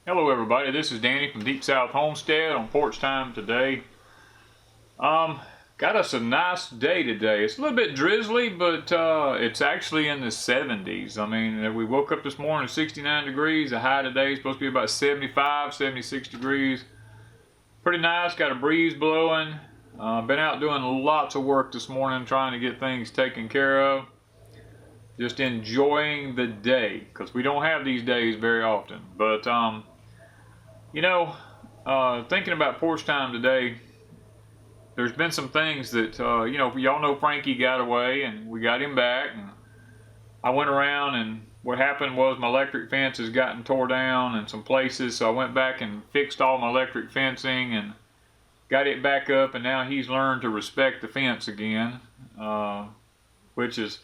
Hello everybody, this is Danny from Deep South Homestead on Porch Time today. Got us a nice day today. It's a little bit drizzly, but it's actually in the 70s. I mean, we woke up this morning at 69 degrees. The high today is supposed to be about 75, 76 degrees. Pretty nice, got a breeze blowing. Been out doing lots of work this morning trying to get things taken care of. Just enjoying the day, because we don't have these days very often. But thinking about Porch Time today, there's been some things that, y'all know Frankie got away and we got him back. And I went around, and what happened was my electric fence has gotten tore down in some places. So I went back and fixed all my electric fencing and got it back up. And now he's learned to respect the fence again, which is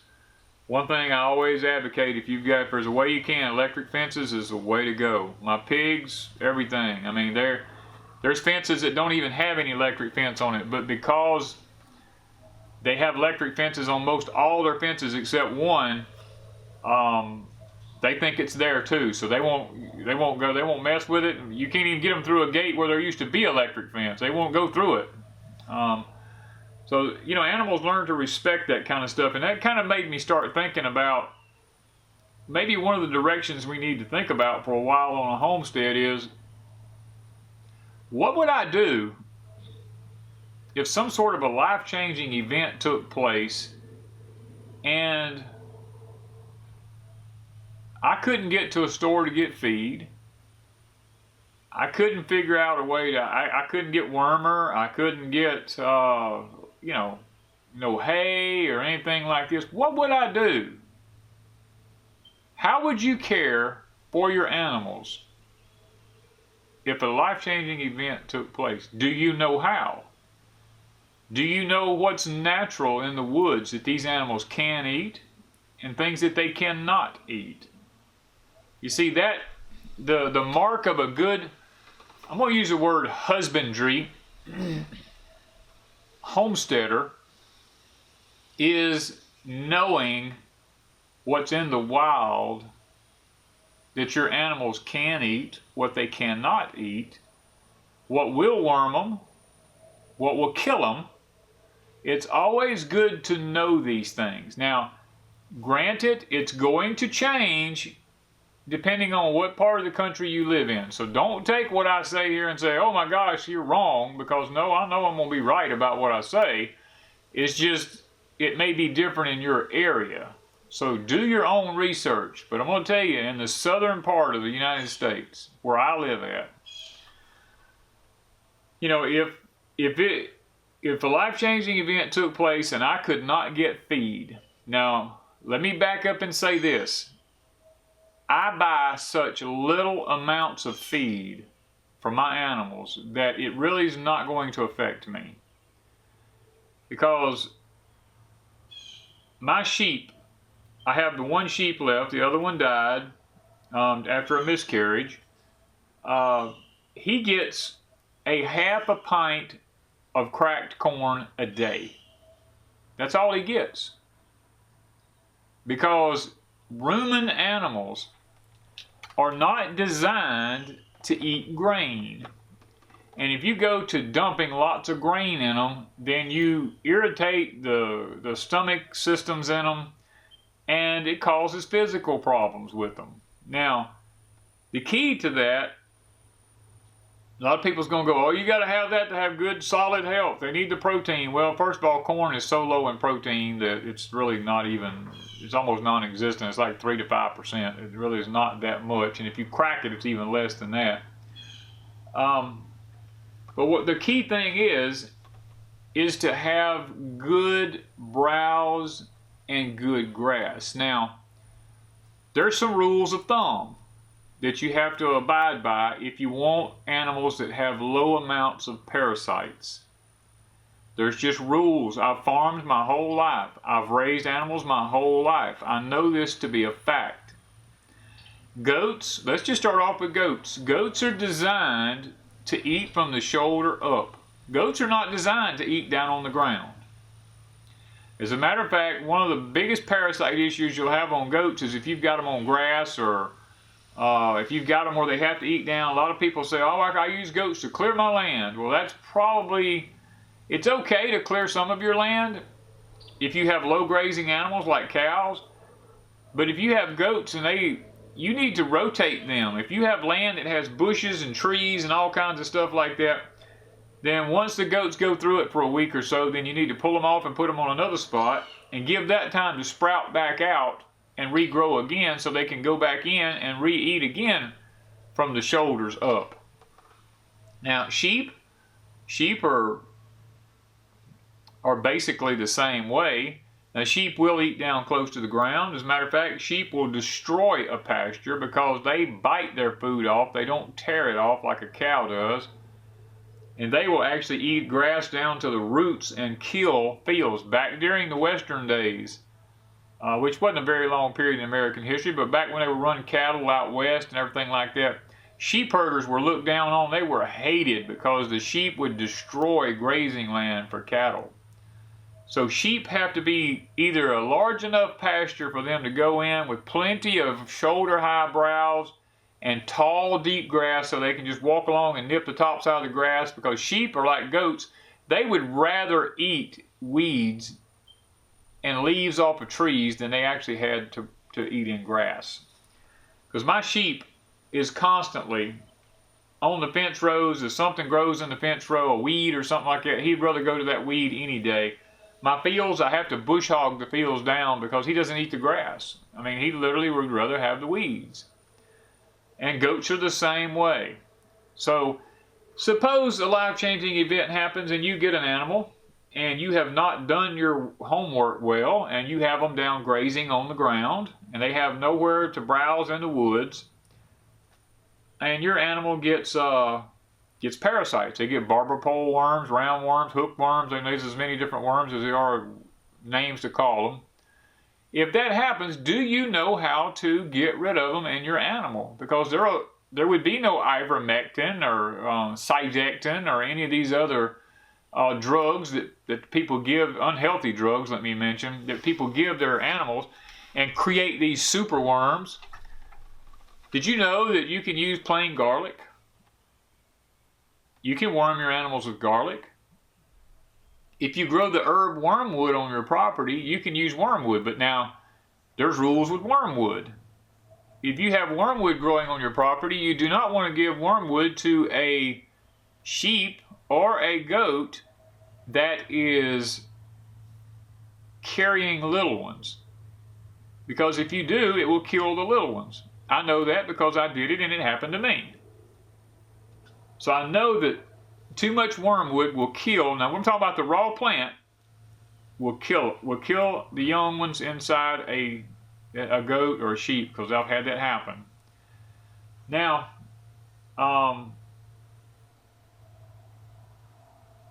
one thing I always advocate. If there's a way you can, electric fences is the way to go. My pigs, everything. I mean, there's fences that don't even have any electric fence on it, but because they have electric fences on most all their fences except one, they think it's there too. So they won't mess with it. You can't even get them through a gate where there used to be electric fence. They won't go through it. So, animals learn to respect that kind of stuff, and that kind of made me start thinking about maybe one of the directions we need to think about for a while on a homestead is, what would I do if some sort of a life-changing event took place and I couldn't get to a store to get feed? I couldn't figure out a way to, I couldn't get wormer, I couldn't get, no hay or anything like this. What would I do? How would you care for your animals if a life-changing event took place? Do you know how? Do you know what's natural in the woods that these animals can eat and things that they cannot eat? You see, that the mark of a good, I'm going to use the word husbandry, homesteader, is knowing what's in the wild that your animals can eat, what they cannot eat, what will worm them, what will kill them. It's always good to know these things. Now, granted, it's going to change depending on what part of the country you live in. So don't take what I say here and say, oh my gosh, you're wrong, because no, I know I'm going to be right about what I say. It's just, it may be different in your area. So do your own research. But I'm going to tell you, in the southern part of the United States, where I live at, if a life-changing event took place and I could not get feed. Now, let me back up and say this. I buy such little amounts of feed for my animals that it really is not going to affect me. Because my sheep, I have the one sheep left, the other one died after a miscarriage. He gets a half a pint of cracked corn a day. That's all he gets. Because rumen animals are not designed to eat grain. And if you go to dumping lots of grain in them, then you irritate the stomach systems in them, and it causes physical problems with them. Now, the key to that, a lot of people's going to go, oh, you got to have that to have good solid health. They need the protein. Well, first of all, corn is so low in protein that it's really not even, it's almost non-existent. It's like 3 to 5%. It really is not that much. And if you crack it, it's even less than that. But what the key thing is to have good browse and good grass. Now, there's some rules of thumb that you have to abide by if you want animals that have low amounts of parasites. There's just rules. I've farmed my whole life. I've raised animals my whole life. I know this to be a fact. Goats, let's just start off with goats. Goats are designed to eat from the shoulder up. Goats are not designed to eat down on the ground. As a matter of fact, one of the biggest parasite issues you'll have on goats is if you've got them on grass or If you've got them where they have to eat down, a lot of people say, oh, I use goats to clear my land. Well, that's probably, it's okay to clear some of your land if you have low grazing animals like cows. But if you have goats and you need to rotate them. If you have land that has bushes and trees and all kinds of stuff like that, then once the goats go through it for a week or so, then you need to pull them off and put them on another spot and give that time to sprout back out and regrow again so they can go back in and re-eat again from the shoulders up. Now sheep are basically the same way. Now sheep will eat down close to the ground. As a matter of fact, sheep will destroy a pasture because they bite their food off. They don't tear it off like a cow does. And they will actually eat grass down to the roots and kill fields. Back during the Western days, which wasn't a very long period in American history, but back when they were running cattle out west and everything like that, sheep herders were looked down on. They were hated because the sheep would destroy grazing land for cattle. So sheep have to be either a large enough pasture for them to go in with plenty of shoulder-high browse and tall, deep grass so they can just walk along and nip the tops out of the grass, because sheep are like goats. They would rather eat weeds and leaves off of trees than they actually had to eat in grass. Because my sheep is constantly on the fence rows. If something grows in the fence row, a weed or something like that, he'd rather go to that weed any day. My fields, I have to bush hog the fields down because he doesn't eat the grass. I mean, he literally would rather have the weeds. And goats are the same way. So suppose a life-changing event happens and you get an animal and you have not done your homework well, and you have them down grazing on the ground and they have nowhere to browse in the woods, and your animal gets parasites. They get barber pole worms, roundworms, hookworms, and there's as many different worms as there are names to call them. If that happens, do you know how to get rid of them in your animal? Because there would be no ivermectin or cyzectin or any of these other drugs that people give, unhealthy drugs, let me mention, that people give their animals and create these super worms. Did you know that you can use plain garlic? You can worm your animals with garlic. If you grow the herb wormwood on your property, you can use wormwood, but now there's rules with wormwood. If you have wormwood growing on your property, you do not want to give wormwood to a sheep or a goat that is carrying little ones. Because if you do, it will kill the little ones. I know that because I did it and it happened to me. So I know that too much wormwood will kill. Now we're talking about the raw plant. Will kill the young ones inside a goat or a sheep, because I've had that happen. Now,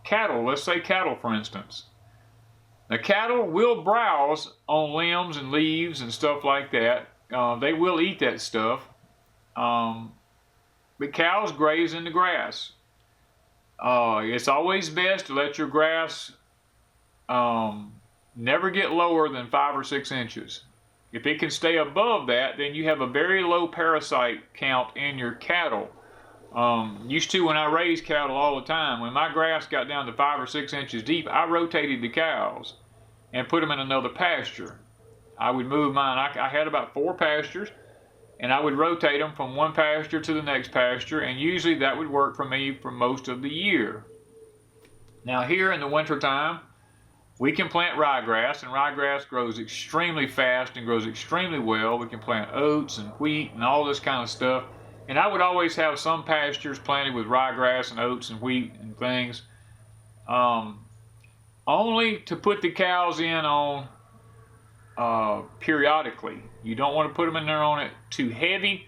cattle. Let's say cattle, for instance. Now cattle will browse on limbs and leaves and stuff like that. They will eat that stuff. But cows graze in the grass. It's always best to let your grass never get lower than 5 or 6 inches. If it can stay above that, then you have a very low parasite count in your cattle. Used to, when I raised cattle all the time, when my grass got down to 5 or 6 inches deep, I rotated the cows and put them in another pasture. I would move mine. I had about 4 pastures, and I would rotate them from one pasture to the next pasture, and usually that would work for me for most of the year. Now here in the winter time, we can plant ryegrass, and ryegrass grows extremely fast and grows extremely well. We can plant oats and wheat and all this kind of stuff. And I would always have some pastures planted with ryegrass and oats and wheat and things, only to put the cows in on periodically. You don't want to put them in there on it too heavy,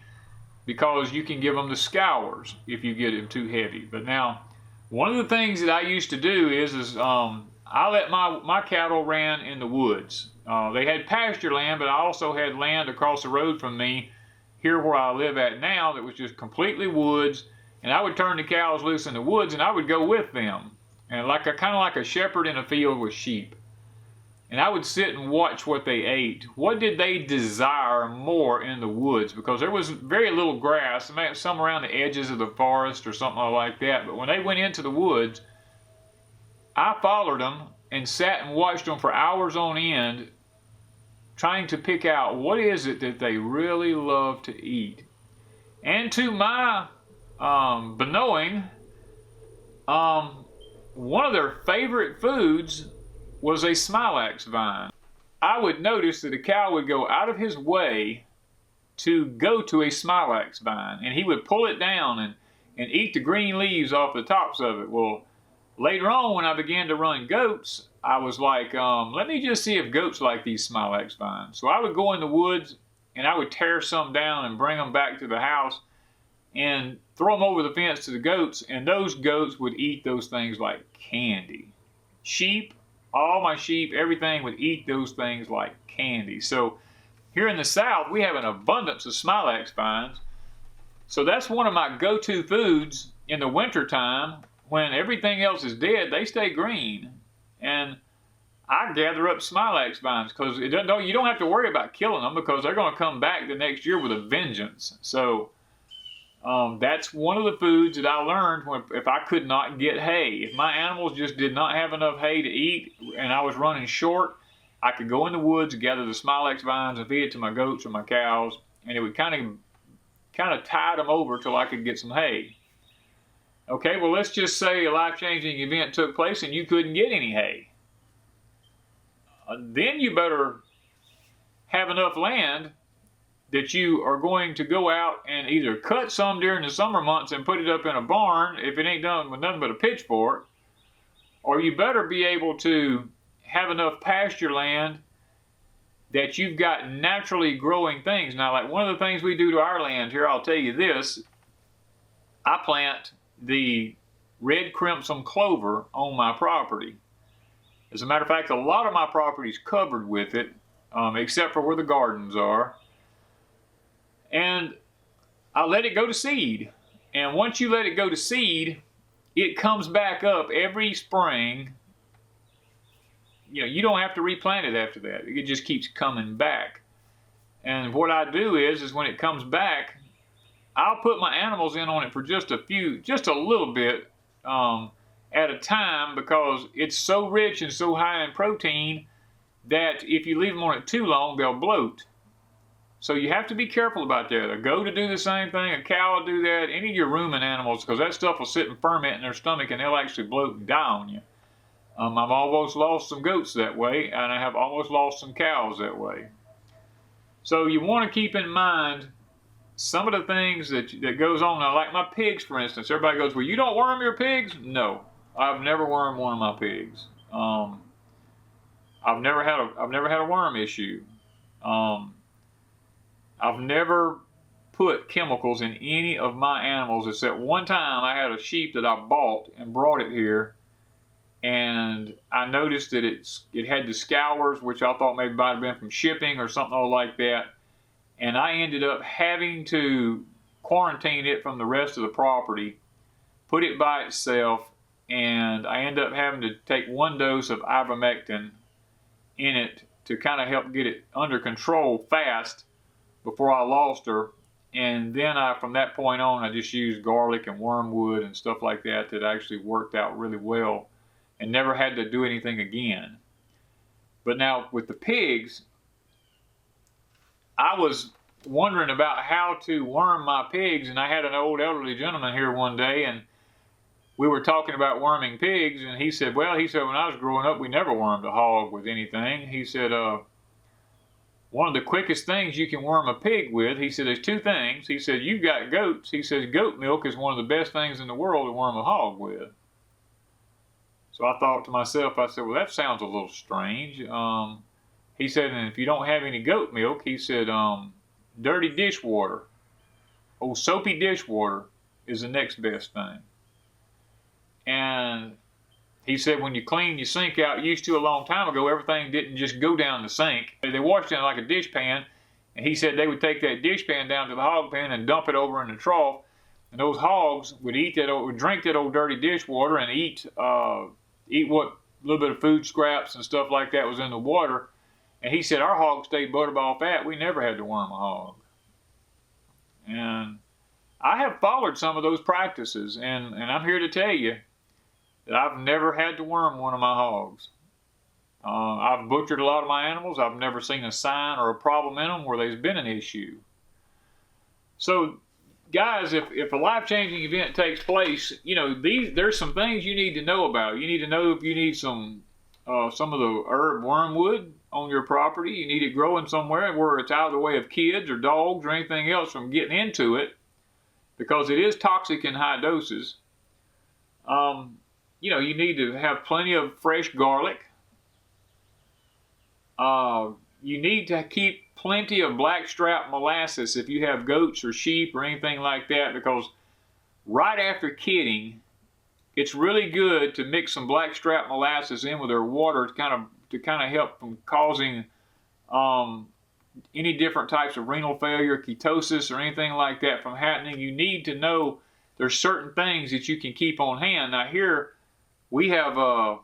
because you can give them the scours if you get them too heavy. But now, one of the things that I used to do is I let my cattle ran in the woods. They had pasture land, but I also had land across the road from me here where I live at now that was just completely woods, and I would turn the cows loose in the woods and I would go with them, and kind of like a shepherd in a field with sheep. and I would sit and watch what they ate. What did they desire more in the woods? Because there was very little grass, some around the edges of the forest or something like that. But when they went into the woods, I followed them and sat and watched them for hours on end, trying to pick out what is it that they really love to eat. And to my beknowing, one of their favorite foods was a smilax vine. I would notice that a cow would go out of his way to go to a smilax vine, and he would pull it down and eat the green leaves off the tops of it. Well, later on, when I began to run goats, I was like, let me just see if goats like these smilax vines. So I would go in the woods and I would tear some down and bring them back to the house and throw them over the fence to the goats, and those goats would eat those things like candy. Sheep, all my sheep, everything would eat those things like candy. So here in the South, we have an abundance of smilax vines. So that's one of my go-to foods in the wintertime. When everything else is dead, they stay green. And I gather up smilax vines because you don't have to worry about killing them, because they're going to come back the next year with a vengeance. So that's one of the foods that I learned if I could not get hay. If my animals just did not have enough hay to eat and I was running short, I could go in the woods, gather the smilax vines and feed it to my goats or my cows, and it would kind of tide them over till I could get some hay. Okay, well, let's just say a life-changing event took place and you couldn't get any hay. Then you better have enough land that you are going to go out and either cut some during the summer months and put it up in a barn if it ain't done with nothing but a pitchfork, or you better be able to have enough pasture land that you've got naturally growing things. Now, like one of the things we do to our land here, I'll tell you this, I plant the red crimson clover on my property. As a matter of fact, a lot of my property is covered with it, except for where the gardens are. And I let it go to seed. And once you let it go to seed, it comes back up every spring. You know, you don't have to replant it after that. It just keeps coming back. And what I do is when it comes back, I'll put my animals in on it for just a little bit at a time, because it's so rich and so high in protein that if you leave them on it too long, they'll bloat. So you have to be careful about that. A goat will do the same thing, a cow will do that, any of your rumen animals, because that stuff will sit and ferment in their stomach and they'll actually bloat and die on you. I've almost lost some goats that way, and I have almost lost some cows that way. So you want to keep in mind some of the things that goes on. Now, like my pigs, for instance, everybody goes, well, you don't worm your pigs? No, I've never wormed one of my pigs. I've never had a worm issue. I've never put chemicals in any of my animals, except one time I had a sheep that I bought and brought it here, and I noticed that it had the scours, which I thought maybe might have been from shipping or something like that, and I ended up having to quarantine it from the rest of the property, put it by itself, and I ended up having to take 1 dose of ivermectin in it to kind of help get it under control fast before I lost her. And then from that point on, I just used garlic and wormwood and stuff like that actually worked out really well and never had to do anything again. But now with the pigs, I was wondering about how to worm my pigs, and I had an old elderly gentleman here one day, and we were talking about worming pigs, and he said, when I was growing up, we never wormed a hog with anything. He said, one of the quickest things you can worm a pig with, he said, there's 2 things. He said, you've got goats. He says, goat milk is one of the best things in the world to worm a hog with. So I thought to myself, I said, well, that sounds a little strange. He said, and if you don't have any goat milk, he said, dirty dishwater, soapy dishwater is the next best thing. And he said when you clean your sink out, used to a long time ago, everything didn't just go down the sink. They washed it in like a dish pan, and he said they would take that dish pan down to the hog pen and dump it over in the trough, and those hogs would drink that old dirty dishwater and eat what little bit of food scraps and stuff like that was in the water. And he said our hog stayed butterball fat. We never had to worm a hog. And I have followed some of those practices, and I'm here to tell you that I've never had to worm one of my hogs. I've butchered a lot of my animals. I've never seen a sign or a problem in them where there's been an issue. So, guys, if a life-changing event takes place, you know, there's some things you need to know about. You need to know if you need some of the herb wormwood on your property. You need it growing somewhere where it's out of the way of kids or dogs or anything else from getting into it, because it is toxic in high doses. You know, you need to have plenty of fresh garlic. You need to keep plenty of blackstrap molasses if you have goats or sheep or anything like that, because right after kidding, it's really good to mix some blackstrap molasses in with their water to kind of help from causing any different types of renal failure, ketosis, or anything like that from happening. You need to know there's certain things that you can keep on hand. Now here we have a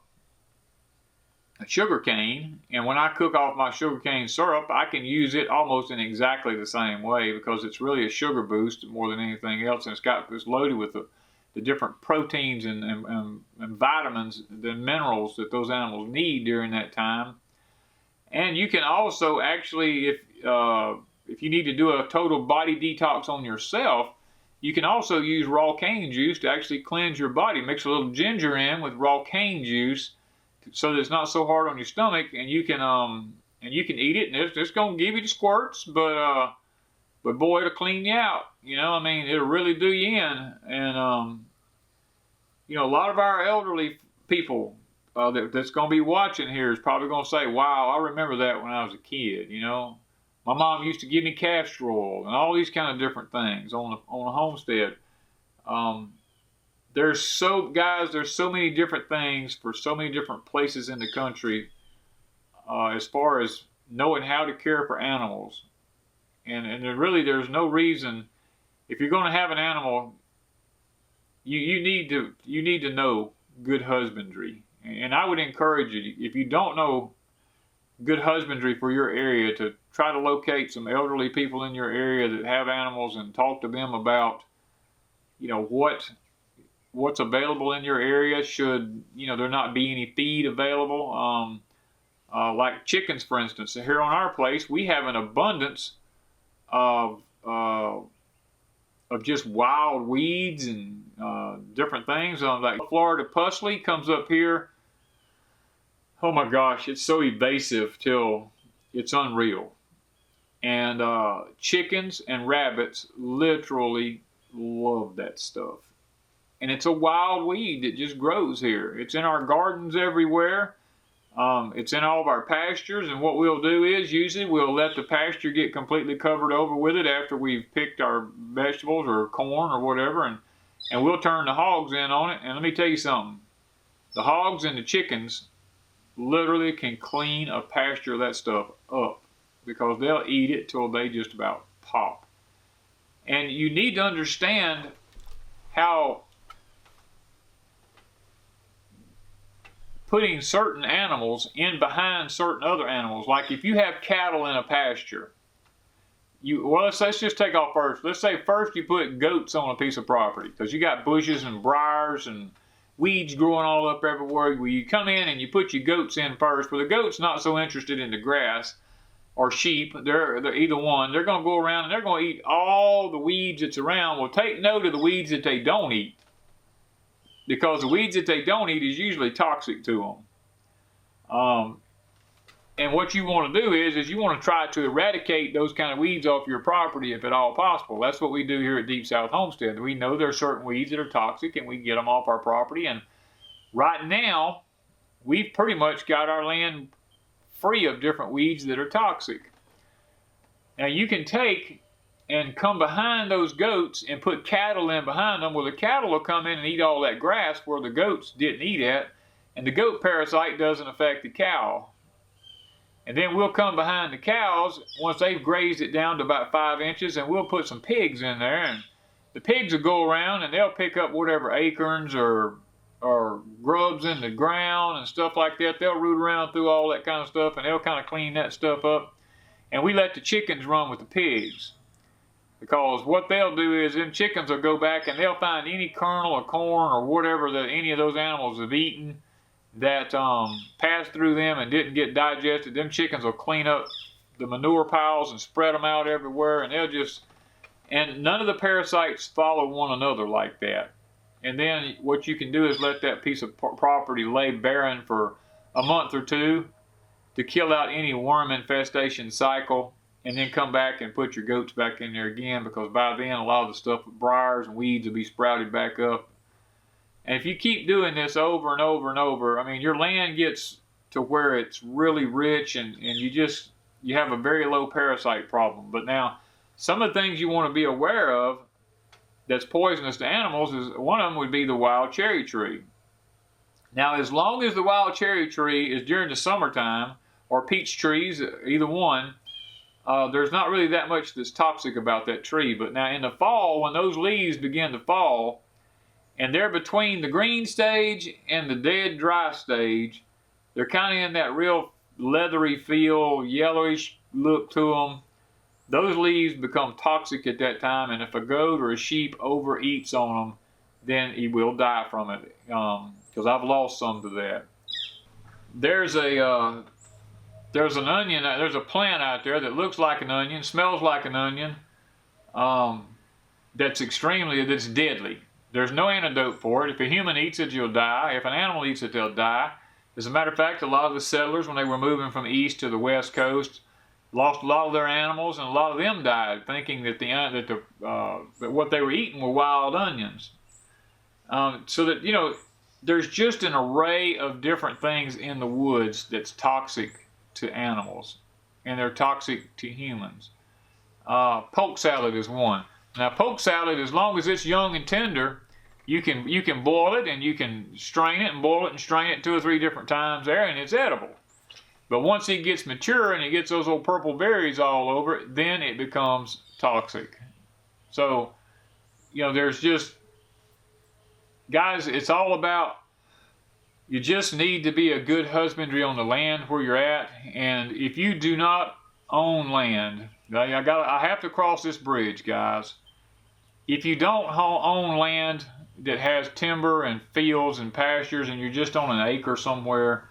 sugar cane, and when I cook off my sugar cane syrup, I can use it almost in exactly the same way, because it's really a sugar boost more than anything else, and it's loaded with the different proteins and vitamins and minerals that those animals need during that time. And you can also actually, if you need to do a total body detox on yourself, you can also use raw cane juice to actually cleanse your body. Mix a little ginger in with raw cane juice so that it's not so hard on your stomach, and you can eat it, and it's gonna give you the squirts, but boy, it'll clean you out. You know, I mean, it'll really do you in. And you know, a lot of our elderly people that's gonna be watching here is probably gonna say, "Wow, I remember that when I was a kid." You know, my mom used to give me castor oil and all these kind of different things on a homestead. There's so many different things for so many different places in the country as far as knowing how to care for animals. And there's no reason, if you're going to have an animal, you need to know good husbandry. And I would encourage you, if you don't know good husbandry for your area, to try to locate some elderly people in your area that have animals and talk to them about, you know, what's available in your area. Should, you know, there not be any feed available, like chickens, for instance. Here on our place, we have an abundance of just wild weeds and different things. Like Florida pusley comes up here. Oh my gosh, it's so evasive till it's unreal. And chickens and rabbits literally love that stuff. And it's a wild weed that just grows here. It's in our gardens everywhere. It's in all of our pastures, and what we'll do is usually we'll let the pasture get completely covered over with it after we've picked our vegetables or corn or whatever, and we'll turn the hogs in on it. And let me tell you something, the hogs and the chickens literally can clean a pasture of that stuff up, because they'll eat it till they just about pop. And you need to understand how putting certain animals in behind certain other animals, like if you have cattle in a pasture, let's just take off first. Let's say first you put goats on a piece of property, because you got bushes and briars and weeds growing all up everywhere. Where you come in and you put your goats in first. Well, the goat's not so interested in the grass, or sheep. They're either one. They're going to go around and they're going to eat all the weeds that's around. Well, take note of the weeds that they don't eat, because the weeds that they don't eat is usually toxic to them. And what you want to do is you want to try to eradicate those kind of weeds off your property if at all possible. That's what we do here at Deep South Homestead. We know there are certain weeds that are toxic, and we get them off our property. And right now, we've pretty much got our land free of different weeds that are toxic. Now you can take and come behind those goats and put cattle in behind them. Well, the cattle will come in and eat all that grass where the goats didn't eat at, and the goat parasite doesn't affect the cow. And then we'll come behind the cows once they've grazed it down to about 5 inches, and we'll put some pigs in there, and the pigs will go around and they'll pick up whatever acorns or or grubs in the ground and stuff like that. They'll root around through all that kind of stuff, and they'll kind of clean that stuff up. And we let the chickens run with the pigs, because what they'll do is them chickens will go back and they'll find any kernel of corn or whatever that any of those animals have eaten that passed through them and didn't get digested. Them chickens will clean up the manure piles and spread them out everywhere, and and none of the parasites follow one another like that. And then what you can do is let that piece of property lay barren for a month or two to kill out any worm infestation cycle, and then come back and put your goats back in there again, because by then a lot of the stuff with briars and weeds will be sprouted back up. And if you keep doing this over and over and over, I mean, your land gets to where it's really rich, and you have a very low parasite problem. But now, some of the things you want to be aware of that's poisonous to animals is, one of them would be the wild cherry tree. Now, as long as the wild cherry tree is during the summertime, or peach trees, either one, there's not really that much that's toxic about that tree. But now in the fall, when those leaves begin to fall, and they're between the green stage and the dead dry stage, they're kind of in that real leathery feel, yellowish look to them. Those leaves become toxic at that time, and if a goat or a sheep overeats on them, then he will die from it, because I've lost some to that. There's an onion, there's a plant out there that looks like an onion, smells like an onion, that's deadly. There's no antidote for it. If a human eats it, you'll die. If an animal eats it, they'll die. As a matter of fact, a lot of the settlers, when they were moving from east to the west coast, lost a lot of their animals, and a lot of them died, thinking that what they were eating were wild onions. So that, there's just an array of different things in the woods that's toxic to animals, and they're toxic to humans. Poke salad is one. Now, poke salad, as long as it's young and tender, you can boil it, and you can strain it and boil it and strain it 2 or 3 different times there, and it's edible. But once it gets mature and it gets those old purple berries all over it, then it becomes toxic. So, there's just, guys, it's all about, you just need to be a good husbandry on the land where you're at. And if you do not own land, I have to cross this bridge, guys. If you don't own land that has timber and fields and pastures, and you're just on an acre somewhere,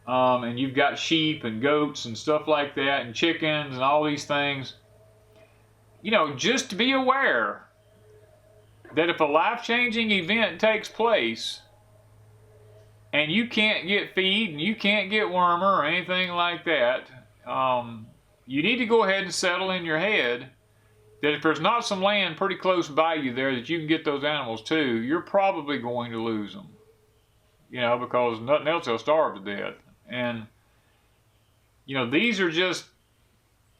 and you've got sheep and goats and stuff like that, and chickens and all these things, just be aware that if a life-changing event takes place and you can't get feed and you can't get wormer or anything like that, you need to go ahead and settle in your head that if there's not some land pretty close by you there that you can get those animals to, you're probably going to lose them. Because nothing else, they'll starve to death. And, these are just,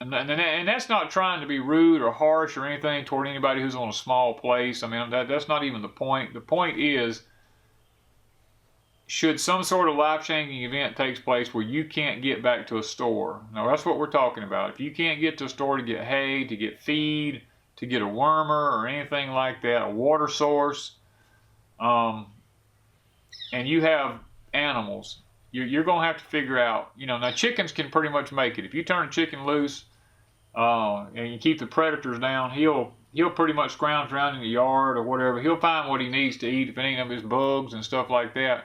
and that's not trying to be rude or harsh or anything toward anybody who's on a small place. I mean, that's not even the point. The point is, should some sort of life-changing event takes place where you can't get back to a store. Now, that's what we're talking about. If you can't get to a store to get hay, to get feed, to get a wormer or anything like that, a water source, and you have animals, you're going to have to figure out, now chickens can pretty much make it. If you turn a chicken loose and you keep the predators down, he'll pretty much scrounge around in the yard or whatever. He'll find what he needs to eat if it ain't of his bugs and stuff like that.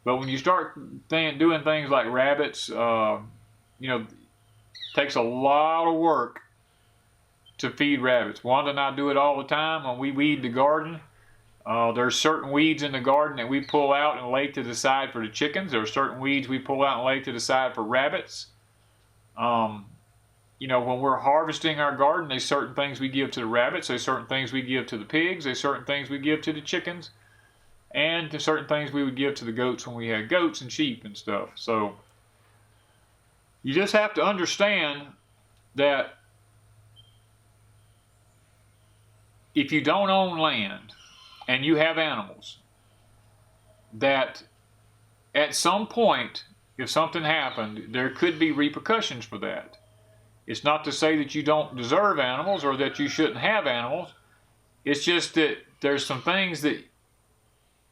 But when you start doing things like rabbits, it takes a lot of work to feed rabbits. Wanda and I do it all the time when we weed the garden. There's certain weeds in the garden that we pull out and lay to the side for the chickens. There are certain weeds we pull out and lay to the side for rabbits. When we're harvesting our garden, there's certain things we give to the rabbits, there's certain things we give to the pigs, there's certain things we give to the chickens, and to certain things we would give to the goats when we had goats and sheep and stuff. So you just have to understand that if you don't own land and you have animals, that at some point, if something happened, there could be repercussions for that. It's not to say that you don't deserve animals or that you shouldn't have animals. It's just that there's some things that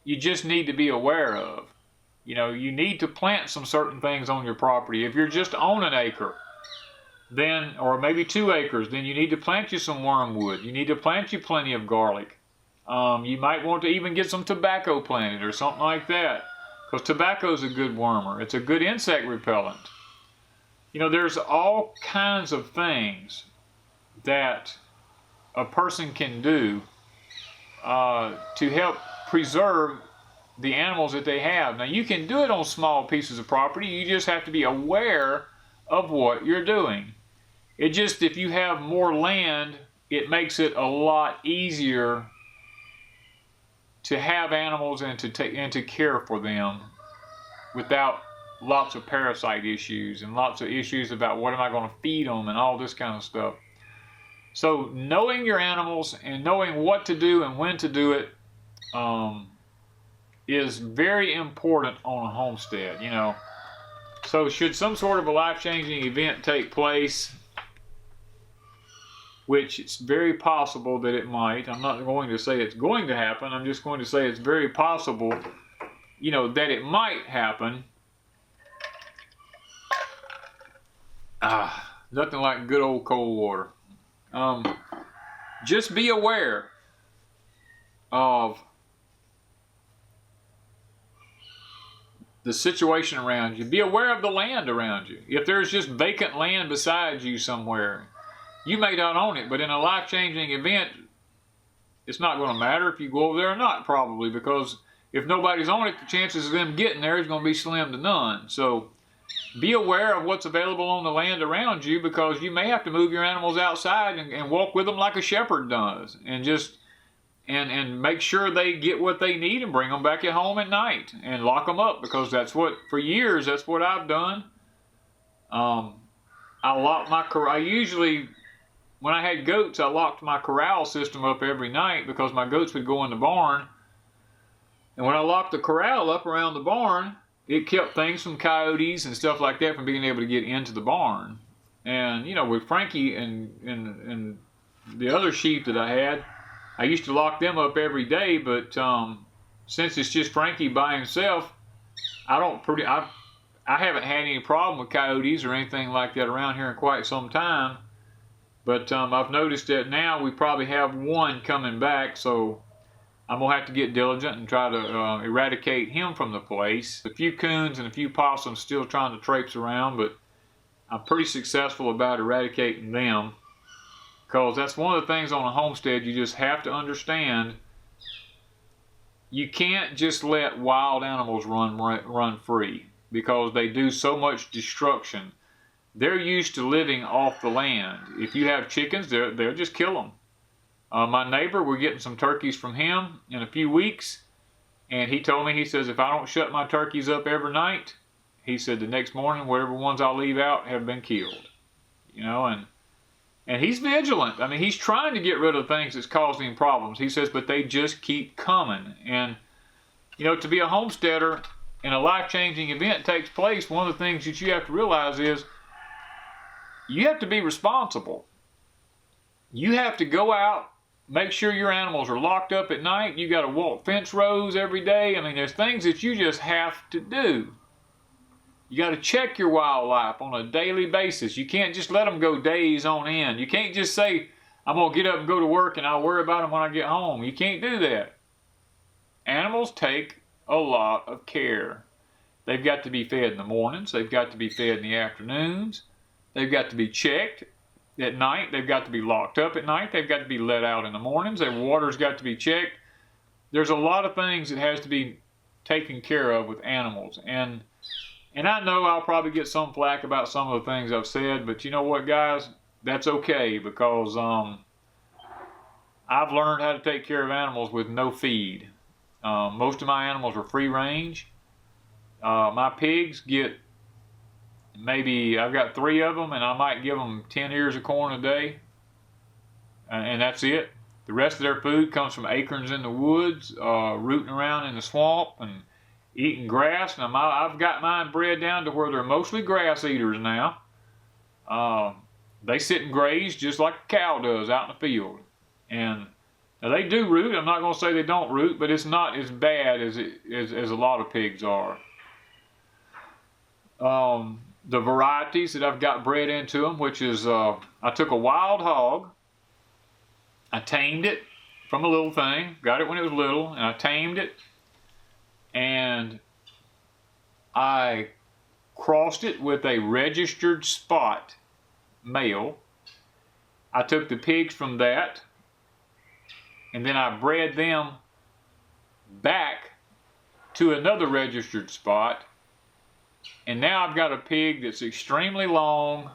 you just need to be aware of. You know, you need to plant some certain things on your property. If you're just on an acre, then, or maybe 2 acres, then you need to plant you some wormwood. You need to plant you plenty of garlic. You might want to even get some tobacco planted or something like that, because tobacco is a good wormer. It's a good insect repellent. You know, there's all kinds of things that a person can do to help preserve the animals that they have. Now, you can do it on small pieces of property. You just have to be aware of what you're doing. It just, if you have more land, it makes it a lot easier to have animals and to care for them without lots of parasite issues and lots of issues about what am I going to feed them and all this kind of stuff. So knowing your animals and knowing what to do and when to do it is very important on a homestead, you know. So should some sort of a life-changing event take place, which it's very possible that it might. I'm not going to say it's going to happen. I'm just going to say it's very possible, you know, that it might happen. Nothing like good old cold water. Just be aware of the situation around you. Be aware of the land around you. If there's just vacant land beside you somewhere, you may not own it, but in a life-changing event, it's not going to matter if you go over there or not, probably, because if nobody's on it, the chances of them getting there is going to be slim to none. So be aware of what's available on the land around you, because you may have to move your animals outside and walk with them like a shepherd does, and just and make sure they get what they need and bring them back at home at night and lock them up, because that's what, for years, that's what I've done. I lock my corral. I usually, when I had goats, I locked my corral system up every night because my goats would go in the barn. And when I locked the corral up around the barn, it kept things from coyotes and stuff like that from being able to get into the barn. And, you know, with Frankie and the other sheep that I had, I used to lock them up every day, but since it's just Frankie by himself, I haven't had any problem with coyotes or anything like that around here in quite some time. But I've noticed that now we probably have one coming back, so I'm going to have to get diligent and try to eradicate him from the place. A few coons and a few possums still trying to traipse around, but I'm pretty successful about eradicating them, because that's one of the things on a homestead you just have to understand. You can't just let wild animals run free, because they do so much destruction. They're used to living off the land. If you have chickens, they'll just kill them. My neighbor, we're getting some turkeys from him in a few weeks, and he told me, he says, if I don't shut my turkeys up every night, he said the next morning, whatever ones I leave out have been killed. You know, and he's vigilant. I mean, he's trying to get rid of things that's causing him problems. He says, but they just keep coming. And, you know, to be a homesteader and a life-changing event takes place, one of the things that you have to realize is you have to be responsible. You have to go out, make sure your animals are locked up at night. You got to walk fence rows every day. I mean, there's things that you just have to do. You got to check your wildlife on a daily basis. You can't just let them go days on end. You can't just say, I'm going to get up and go to work and I'll worry about them when I get home. You can't do that. Animals take a lot of care. They've got to be fed in the mornings. They've got to be fed in the afternoons. They've got to be checked at night. They've got to be locked up at night. They've got to be let out in the mornings. Their water's got to be checked. There's a lot of things that has to be taken care of with animals. And I know I'll probably get some flack about some of the things I've said, but you know what, guys? That's okay, because I've learned how to take care of animals with no feed. Most of my animals are free range. My pigs get, maybe I've got 3 of them, and I might give them 10 ears of corn a day, and that's it. The rest of their food comes from acorns in the woods, rooting around in the swamp and eating grass. Now I've got mine bred down to where they're mostly grass eaters now. They sit and graze just like a cow does out in the field, and Now they do root. I'm not going to say they don't root, but it's not as bad as a lot of pigs are. The varieties that I've got bred into them, which is I took a wild hog, I tamed it from a little thing, got it when it was little, and I tamed it, and I crossed it with a registered spot male. I took the pigs from that, and then I bred them back to another registered spot, and now I've got a pig that's extremely long.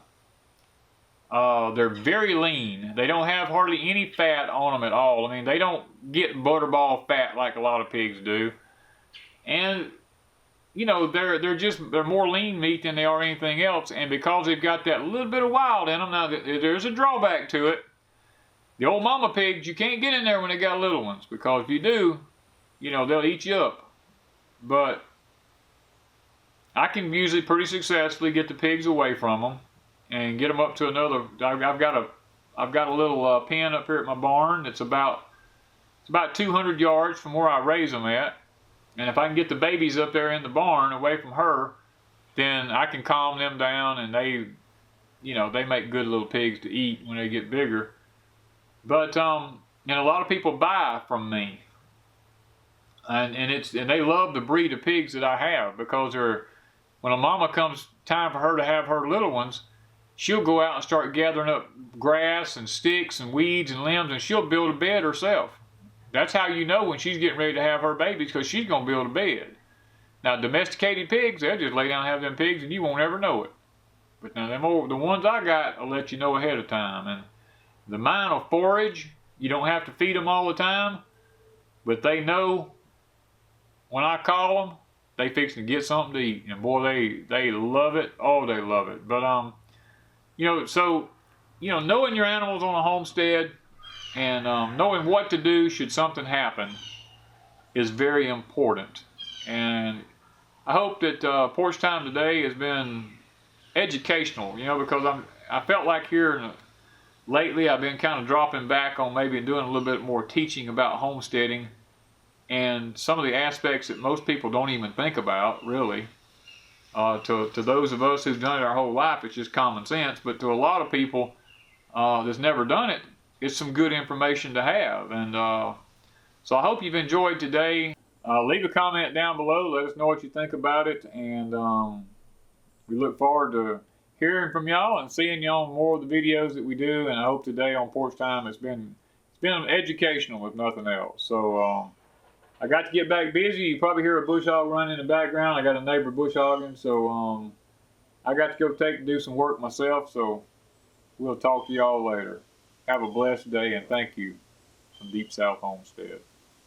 They're very lean. They don't have hardly any fat on them at all. I mean, they don't get butterball fat like a lot of pigs do. And you know, they're more lean meat than they are anything else. And because they've got that little bit of wild in them, now there's a drawback to it. The old mama pigs, you can't get in there when they got little ones, because if you do, you know, they'll eat you up. But I can usually pretty successfully get the pigs away from them and get them up to another. I've got a little pen up here at my barn that's about 200 yards from where I raise them at. And if I can get the babies up there in the barn away from her, then I can calm them down, and they, you know, they make good little pigs to eat when they get bigger. But and a lot of people buy from me, and they love the breed of pigs that I have, because when a mama comes time for her to have her little ones, she'll go out and start gathering up grass and sticks and weeds and limbs, and she'll build a bed herself. That's how you know when she's getting ready to have her babies, because she's going to build a bed. Now, domesticated pigs, they'll just lay down and have them pigs, and you won't ever know it. But now, the ones I got, I'll let you know ahead of time. And the mine will forage. You don't have to feed them all the time, but they know when I call them, they fixing to get something to eat. And boy, they love it. Oh, they love it. But you know, so, you know, knowing your animals on a homestead and knowing what to do should something happen is very important. And I hope that Porch Time today has been educational, you know, because I felt like here lately I've been kind of dropping back on maybe doing a little bit more teaching about homesteading and some of the aspects that most people don't even think about, really. To those of us who've done it our whole life, it's just common sense. But to a lot of people that's never done it, it's some good information to have. And so I hope you've enjoyed today. Leave a comment down below. Let us know what you think about it. And we look forward to hearing from y'all and seeing y'all on more of the videos that we do. And I hope today on Porch Time it's been educational, if nothing else. So I got to get back busy. You probably hear a bush hog running in the background. I got a neighbor bush hogging, so I got to go do some work myself. So we'll talk to y'all later. Have a blessed day, and thank you from Deep South Homestead.